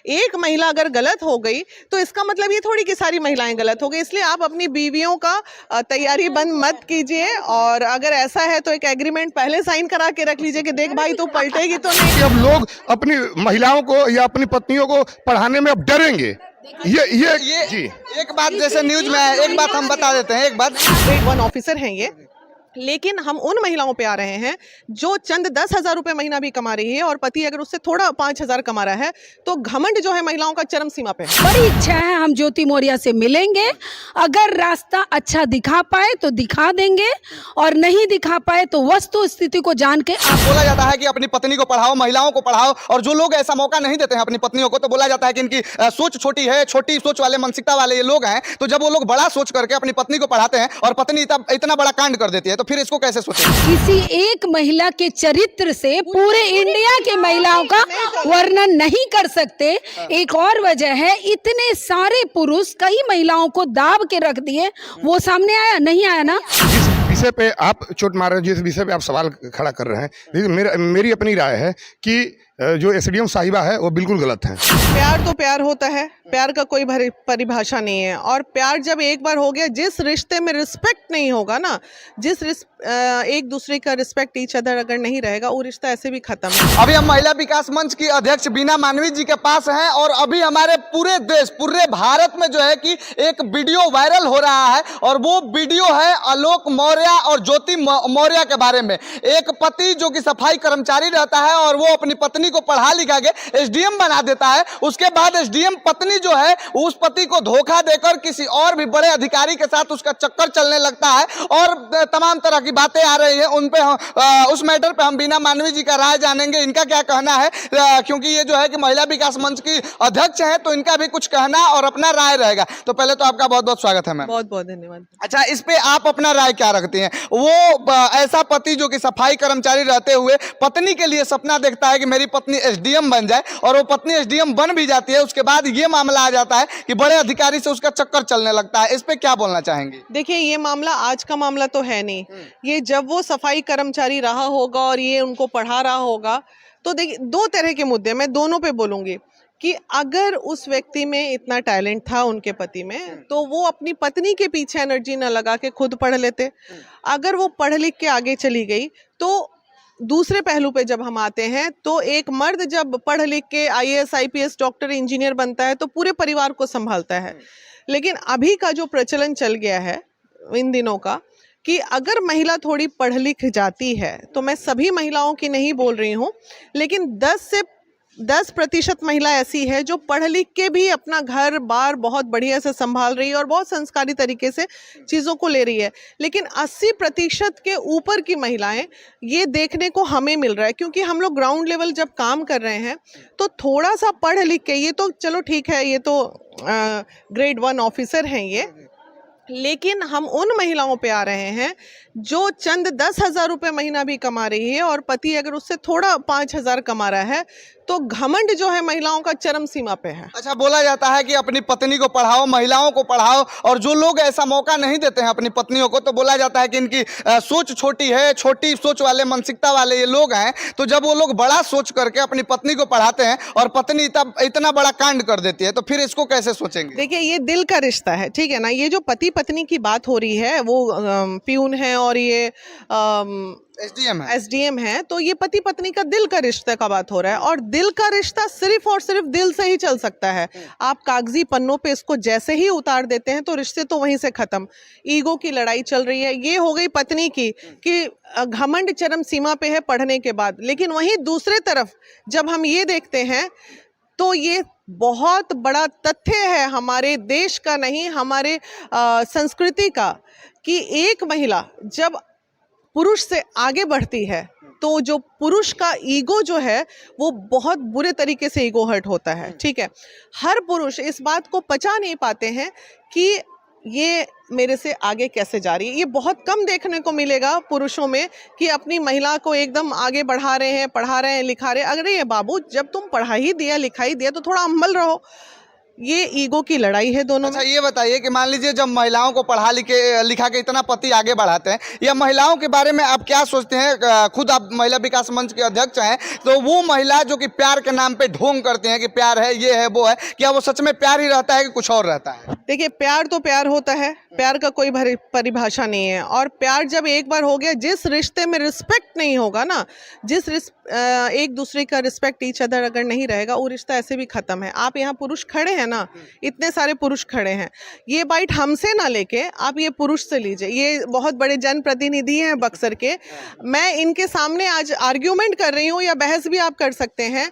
एक महिला अगर गलत हो गई तो इसका मतलब ये थोड़ी कि सारी महिलाएं गलत हो गई। इसलिए आप अपनी बीवियों का तैयारी बंद मत कीजिए, और अगर ऐसा है तो एक एग्रीमेंट पहले साइन करा के रख लीजिए कि देख भाई तू पलटेगी तो नहीं। अब लोग अपनी महिलाओं को या अपनी पत्नियों को पढ़ाने में अब डरेंगे। ये जी एक बात जैसे न्यूज में है, एक बात हम बता देते हैं, एक बात ग्रेड 1 ऑफिसर हैं ये, लेकिन हम उन महिलाओं पे आ रहे हैं जो चंद 10,000 रुपए महीना भी कमा रही है और पति अगर उससे थोड़ा 5,000 कमा रहा है, तो घमंड जो है महिलाओं का चरम सीमा पे है। बड़ी इच्छा है हम ज्योति मौर्य से मिलेंगे, अगर रास्ता अच्छा दिखा पाए तो दिखा देंगे, और नहीं दिखा पाए तो वस्तु स्थिति को जान के बोला जाता है कि अपनी पत्नी को पढ़ाओ, महिलाओं को पढ़ाओ, और जो लोग ऐसा मौका नहीं देते हैं अपनी पत्नियों को, तो बोला जाता है कि इनकी सोच छोटी है, छोटी सोच वाले, मानसिकता वाले ये लोग हैं। तो जब वो लोग बड़ा सोच करके अपनी पत्नी को पढ़ाते हैं और पत्नी इतना बड़ा कांड कर देती है, तो फिर इसको कैसे सोचें? किसी एक महिला के चरित्र से पूरे इंडिया के महिलाओं का वर्णन नहीं कर सकते। एक और वजह है, इतने सारे पुरुष कई महिलाओं को दाब के रख दिए, वो सामने आया नहीं आया ना। जिस विषय पे आप चोट मार रहे हैं, जिस विषय पे आप सवाल खड़ा कर रहे हैं, मेरी अपनी राय है कि जो एसडीएम साहिबा है वो बिल्कुल गलत है। प्यार तो प्यार होता है, प्यार का कोई परिभाषा नहीं है, और प्यार जब एक बार हो गया, जिस रिश्ते में रिस्पेक्ट नहीं होगा ना, एक दूसरे का रिस्पेक्ट ईच अदर अगर नहीं रहेगा, वो रिश्ता ऐसे भी खत्म है। अभी हम महिला विकास मंच की अध्यक्ष बीना मानवी जी के पास हैं, और अभी हमारे पूरे देश, पूरे भारत में जो है कि एक वीडियो वायरल हो रहा है, और वो वीडियो है आलोक मौर्य और ज्योति मौर्य के बारे में। एक पति जो कि सफाई कर्मचारी रहता है और वो अपनी पत्नी को पढ़ा लिखा के एसडीएम बना देता है, उसके बाद एसडीएम पत्नी जो है उस पति को धोखा देकर किसी और भी बड़े अधिकारी के साथ उसका चक्कर चलने लगता है, और तमाम तरह की बातें आ रही हैं उन पे। उस मैटर पे हम बीना मानवी जी का राय जानेंगे, इनका क्या कहना है, क्योंकि ये जो है कि महिला विकास मंच की अध्यक्ष हैं, तो इनका भी कुछ कहना और अपना राय रहेगा। तो पहले तो आपका बहुत बहुत स्वागत है मैम। बहुत बहुत धन्यवाद। अच्छा, इस पे आप अपना राय क्या रखती हैं? वो ऐसा पति जो कि सफाई कर्मचारी रहते हुए पत्नी के लिए सपना देखता है कि मेरी पत्नी एसडीएम बन जाए, और वो पत्नी एसडीएम बन भी जाती है, उसके बाद ये मामला आ जाता है कि बड़े अधिकारी से उसका चक्कर चलने लगता है। इस पे क्या बोलना चाहेंगे? देखिए, ये मामला आज का मामला तो है नहीं, ये जब वो सफाई कर्मचारी रहा होगा और ये उनको पढ़ा रहा होगा, तो देखिए दो तरह के मुद्दे, मैं दोनों पे बोलूंगी कि अगर उस व्यक्ति में इतना टैलेंट था उनके पति में, तो वो अपनी पत्नी के पीछे एनर्जी न लगा के खुद पढ़ लेते। अगर वो पढ़ लिख के आगे चली गई, तो दूसरे पहलू पे जब हम आते हैं, तो एक मर्द जब पढ़ लिख के आईएएस, आईपीएस, डॉक्टर, इंजीनियर बनता है, तो पूरे परिवार को संभालता है। लेकिन अभी का जो प्रचलन चल गया है इन दिनों का, कि अगर महिला थोड़ी पढ़ लिख जाती है, तो मैं सभी महिलाओं की नहीं बोल रही हूँ, लेकिन 10% महिला ऐसी है जो पढ़ लिख के भी अपना घर बार बहुत बढ़िया से संभाल रही है और बहुत संस्कारी तरीके से चीज़ों को ले रही है। लेकिन 80% के ऊपर की महिलाएं, ये देखने को हमें मिल रहा है, क्योंकि हम लोग ग्राउंड लेवल जब काम कर रहे हैं, तो थोड़ा सा पढ़ लिख के, ये तो चलो ठीक है, ये तो ग्रेड 1 ऑफिसर हैं ये, लेकिन हम उन महिलाओं पे आ रहे हैं जो चंद 10,000 रुपए महीना भी कमा रही है और पति अगर उससे थोड़ा 5,000 कमा रहा है, तो घमंड जो है महिलाओं का चरम सीमा पे है। अच्छा, बोला जाता है कि अपनी पत्नी को पढ़ाओ, महिलाओं को पढ़ाओ, और जो लोग ऐसा मौका नहीं देते हैं अपनी पत्नियों को, तो बोला जाता है कि इनकी सोच छोटी है, छोटी सोच वाले, मानसिकता वाले ये लोग हैं। तो जब वो लोग बड़ा सोच करके अपनी पत्नी को पढ़ाते हैं और पत्नी इतना बड़ा कांड कर देती है, तो फिर इसको कैसे सोचेंगे? देखिए, ये दिल का रिश्ता है, ठीक है ना। ये जो पति पत्नी की बात हो रही है, वो प्यून है और ये एसडीएम है, तो ये पति पत्नी का दिल का रिश्ता का बात हो रहा है, और दिल का रिश्ता सिर्फ और सिर्फ दिल से ही चल सकता है। आप कागजी पन्नों पे इसको जैसे ही उतार देते हैं, तो रिश्ते तो वहीं से खत्म। ईगो की लड़ाई चल रही है, ये हो गई पत्नी की कि घमंड चरम सीमा पे है पढ़ने के बाद। लेकिन वहीं दूसरे तरफ जब हम ये देखते हैं, तो ये बहुत बड़ा तथ्य है हमारे देश का, नहीं हमारे संस्कृति का, कि एक महिला जब पुरुष से आगे बढ़ती है, तो जो पुरुष का ईगो जो है, वो बहुत बुरे तरीके से ईगो हर्ट होता है, ठीक है। हर पुरुष इस बात को पचा नहीं पाते हैं कि ये मेरे से आगे कैसे जा रही है। ये बहुत कम देखने को मिलेगा पुरुषों में कि अपनी महिला को एकदम आगे बढ़ा रहे हैं, पढ़ा रहे हैं, लिखा रहे हैं। अरे ये बाबू, जब तुम पढ़ा ही दिया, लिखा ही दिया, तो थोड़ा अम्बल रहो। ये ईगो की लड़ाई है दोनों में। अच्छा ये बताइए कि मान लीजिए जब महिलाओं को पढ़ा लिखा के इतना पति आगे बढ़ाते हैं, या महिलाओं के बारे में आप क्या सोचते हैं? खुद आप महिला विकास मंच के अध्यक्ष हैं, तो वो महिला जो कि प्यार के नाम पे ढोंग करते हैं कि प्यार है, ये है, वो है, क्या वो सच में प्यार ही रहता है कि कुछ और रहता है? देखिए, प्यार तो प्यार होता है, प्यार का कोई परिभाषा नहीं है। और प्यार जब एक बार हो गया, जिस रिश्ते में रिस्पेक्ट नहीं होगा ना, एक दूसरे का रिस्पेक्ट ईच अदर अगर नहीं रहेगा, वो रिश्ता ऐसे भी खत्म है। आप यहाँ पुरुष खड़े हैं ना, इतने सारे पुरुष खड़े हैं, ये बाइट हमसे ना लेके आप ये पुरुष से लीजिए। ये बहुत बड़े जनप्रतिनिधि हैं बक्सर के, मैं इनके सामने आज आर्ग्यूमेंट कर रही हूँ, या बहस भी आप कर सकते हैं।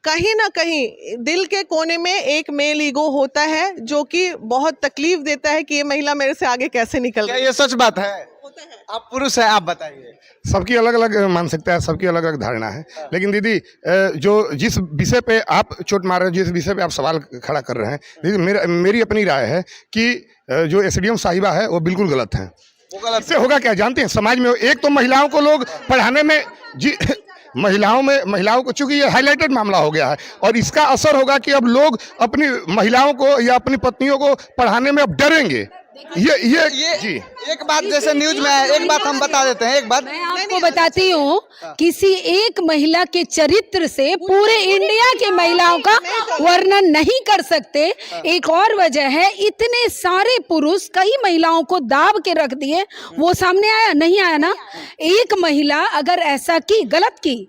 कहीं ना कहीं दिल के कोने में एक मेल ईगो होता है जो कि बहुत तकलीफ देता है कि ये महिला मेरे से आगे कैसे निकल क्या गई। ये सच बात है? आप पुरुष हैं, आप बताइए। सबकी अलग अलग मानसिकता है, सबकी अलग अलग धारणा है। लेकिन दीदी, जो जिस विषय पे आप चोट मार रहे हैं, जिस विषय पे आप सवाल खड़ा कर रहे हैं, दीदी मेरी अपनी राय है कि जो एसडीएम साहिबा है वो बिल्कुल गलत है। वो गलत इससे होगा क्या जानते हैं? समाज में एक तो महिलाओं को लोग पढ़ाने में महिलाओं को, चूंकि ये हाईलाइटेड मामला हो गया है, और इसका असर होगा कि अब लोग अपनी महिलाओं को या अपनी पत्नियों को पढ़ाने में अब डरेंगे। ये जी एक बात जैसे न्यूज में है, एक बात हम बता देते हैं। एक बात मैं आपको बताती हूँ, किसी एक महिला के चरित्र से पूरे इंडिया की महिलाओं का वर्णन नहीं कर सकते। एक और वजह है, इतने सारे पुरुष कई महिलाओं को दाब के रख दिए, वो सामने आया नहीं आया ना। एक महिला अगर ऐसा की, गलत की,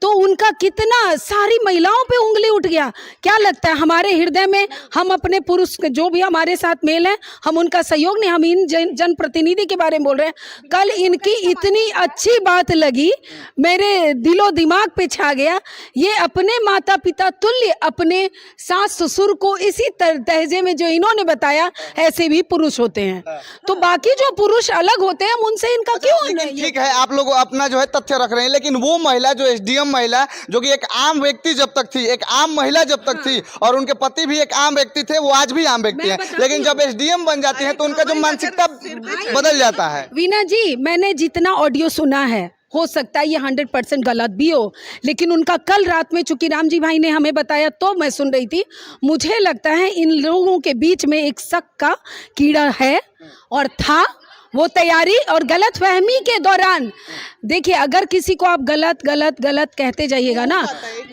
तो उनका कितना सारी महिलाओं पे उंगली उठ गया। क्या लगता है हमारे हृदय में, हम अपने पुरुष जो भी हमारे साथ मेल हैं, हम उनका सहयोग नहीं, हम इन जनप्रतिनिधि के बारे में बोल रहे हैं। कल इनकी इतनी अच्छी बात लगी, मेरे दिलो दिमाग पे छा गया। ये अपने माता पिता तुल्य अपने सास ससुर को इसी तहजे में जो इन्होंने बताया, ऐसे भी पुरुष होते हैं। तो बाकी जो पुरुष अलग होते हैं, उनसे इनका क्यों? ठीक है, आप लोग अपना जो है तथ्य रख रहे हैं, लेकिन वो महिला जो एसडीएम महिला, जो कि एक आम व्यक्ति जब तक थी, एक आम महिला जब तक थी, और उनके पति भी एक आम व्यक्ति थे, वो आज भी आम व्यक्ति हैं, लेकिन जब एसडीएम बन जाती हैं तो उनका जो मानसिकता बदल जाता है। वीना जी, मैंने जितना ऑडियो सुना है, हो सकता है ये 100% गलत भी हो, लेकिन उनका कल रात में चूंकि राम जी भाई ने हमें बताया तो मैं सुन रही थी, मुझे लगता है इन लोगों के बीच में एक शक का कीड़ा है और था। वो तैयारी और गलत फहमी के दौरान, देखिए, अगर किसी को आप गलत गलत गलत कहते जाइएगा ना,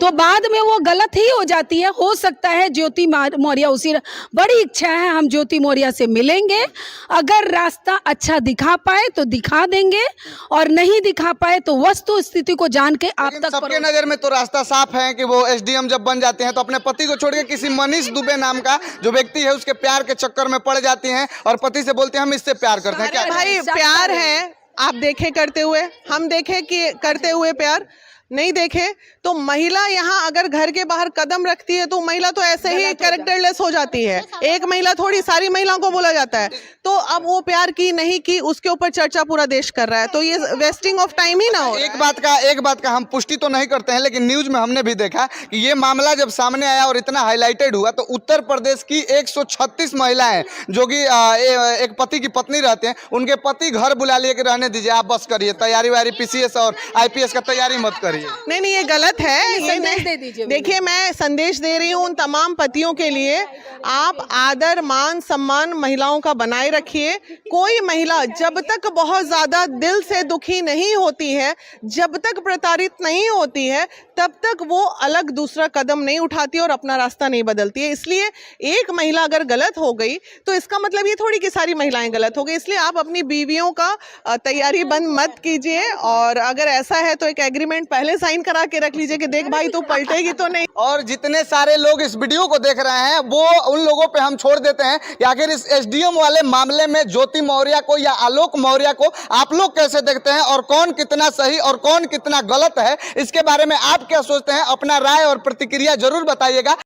तो बाद में वो गलत ही हो जाती है। हो सकता है ज्योति मौर्य, उसी बड़ी इच्छा है हम ज्योति मौर्य से मिलेंगे, अगर रास्ता अच्छा दिखा पाए तो दिखा देंगे, और नहीं दिखा पाए तो वस्तु स्थिति को जान के आप तक। सबके नजर में तो रास्ता साफ है कि वो एसडीएम जब बन जाते हैं तो अपने पति को छोड़ के किसी मनीष दुबे नाम का जो व्यक्ति है उसके प्यार के चक्कर में पड़ जाती हैं, और पति से बोलते हैं हम इससे प्यार करते हैं। क्या भाई, प्यार है, आप देखे करते हुए, हम देखे कि करते हुए प्यार नहीं देखे, तो महिला यहाँ अगर घर के बाहर कदम रखती है तो महिला तो ऐसे ही कैरेक्टरलेस हो जाती है। एक महिला थोड़ी, सारी महिलाओं को बोला जाता है। तो अब वो प्यार की नहीं की, उसके ऊपर चर्चा पूरा देश कर रहा है, तो ये वेस्टिंग ऑफ टाइम ही ना हो। एक बात का हम पुष्टि तो नहीं करते हैं, लेकिन न्यूज में हमने भी देखा कि ये मामला जब सामने आया और इतना हाईलाइटेड हुआ, तो उत्तर प्रदेश की 136 महिलाएं जो कि एक पति की पत्नी रहते हैं, उनके पति घर बुला लिए कि रहने दीजिए, आप बस करिए, तैयारी वारी पीसीएस और आईपीएस का तैयारी मत करिए। नहीं, ये गलत है। ये नहीं, देखिए, मैं संदेश दे रही हूँ उन तमाम पतियों के लिए, आप आदर मान सम्मान महिलाओं का बनाए रखिए। कोई महिला जब तक बहुत ज्यादा दिल से दुखी नहीं होती है, जब तक प्रताड़ित नहीं होती है, तब तक वो अलग दूसरा कदम नहीं उठाती और अपना रास्ता नहीं बदलती है। इसलिए एक महिला अगर गलत हो गई तो इसका मतलब ये थोड़ी कि सारी महिलाएं गलत हो गई। इसलिए आप अपनी बीवियों का तैयारी बंद मत कीजिए, और अगर ऐसा है तो एक एग्रीमेंट पहले साइन करा के रख लीजिए कि देख भाई तू पलटेगी तो नहीं। और जितने सारे लोग इस वीडियो को देख रहे हैं, वो उन लोगों पे हम छोड़ देते हैं कि आखिर इस एसडीएम वाले मामले में ज्योति मौर्य को या आलोक मौर्य को आप लोग कैसे देखते हैं, और कौन कितना सही और कौन कितना गलत है, इसके बारे में आप क्या सोचते हैं? अपना राय और प्रतिक्रिया जरूर बताइएगा।